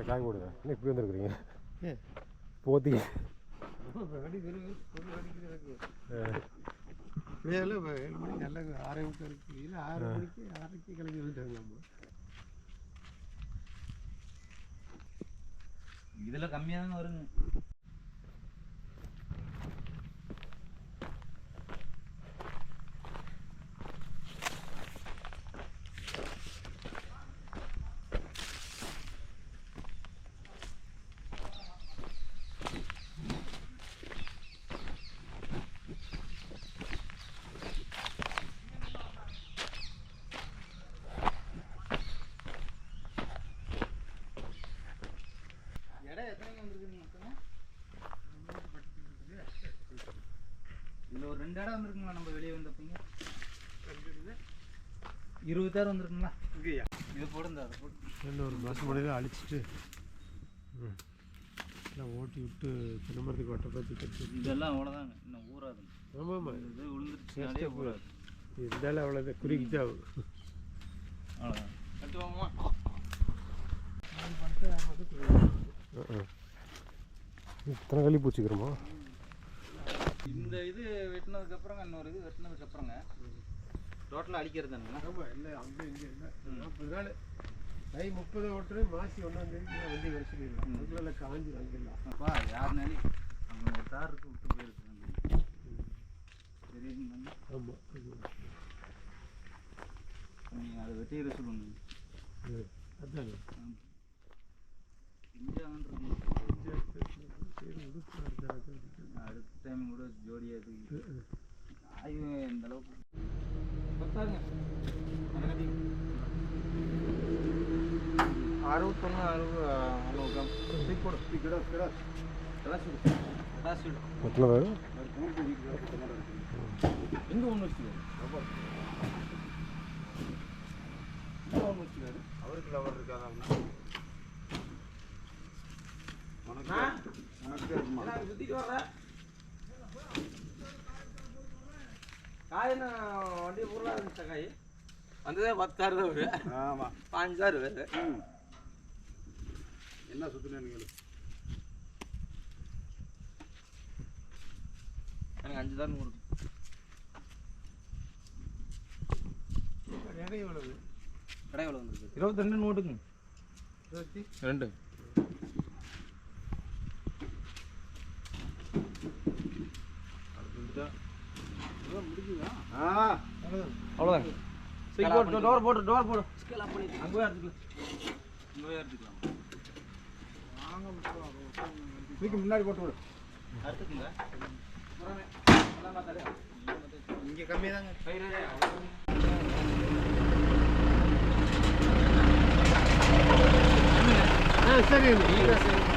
காய் போடுதா என்ன இப்படி வந்துருக்குறீங்க போத்தி வேலை 7 மணிக்கு நல்ல 6 மணிக்கு இல்லை 6 மணிக்கு 6:30 கிளம்பி வந்துட்டாங்க நம்ம இதில் கம்மியாக தானே வருங்க. ஒரு 2 இடம் வந்துருக்குங்களா நம்ம வெளியே வந்தப்பீங்க 20 வந்துருக்குங்களா இங்கேயா இது போடுங்க அதை போட்டு இன்னும் ஒரு மாதம் முன்னாடி அழிச்சிட்டு எல்லாம் ஓட்டி விட்டு திருமணத்துக்கு வட்ட பார்த்து கட்டி இதெல்லாம் அவ்வளோதாங்க இன்னும் ஊறாது. ஆமாம் இது விழுந்துருச்சுனாலே ஊறாது. இருந்தாலும் அவ்வளோதான் குறிக்கிட்டு ஆகும் அவ்வளோதான் கட்டுவாமா இத்தனை களி பூச்சிக்கிறோமா இந்த இது வெட்டினதுக்கப்புறங்க இன்னொரு இது வெட்டினதுக்கப்புறங்க டோட்டலாக அடிக்கிறது தானுங்களா? ஆமாம் இல்லை அங்கே இங்கே இல்லை 40 நாள் தை 30 ஓட்டுறது மாசி 1ஆம் தேதி வண்டி வர சொல்லிடுவேன் அதுக்குள்ள காஞ்சி அங்கெல்லாம் அப்பா யாருனாலும் அங்கே ஒரு தார் இருக்கு விட்டு போயிருக்குறாங்க தெரியுதுங்க. ஆமாம் நீங்கள் அதை வெட்டிட சொல்லுங்க. அதுதாங்க அடுத்த டைம் கூட ஜோடியாக ஆய்வு இந்த அளவுக்கு பத்தாங்க 61 அளவு கிராம் போடு எங்கே ஒன்று வச்சுக்காரு அவருக்கு லவர் இருக்காதாங்கண்ணா சுத்திட்டு வர்ற காயினா வண்டி பொருளாக இருந்துச்சா காய் வந்ததே 10,000 தான் வரும். ஆமாம் 5,000 வேறு என்ன சுற்றுனேன்னு எனக்கு 5,000 வரும். கடை எவ்வளவு கடை எவ்வளோ வந்துருக்கு 22 நோட்டுங்க 22 அவ்வளோதாங்க. சரி போட்டு டோர் போட்டு அங்கே போய் எடுத்துக்கலாம் முன்னாடி போட்டு விடு எடுத்துக்கங்க இங்கே கம்மியாக தாங்க சரி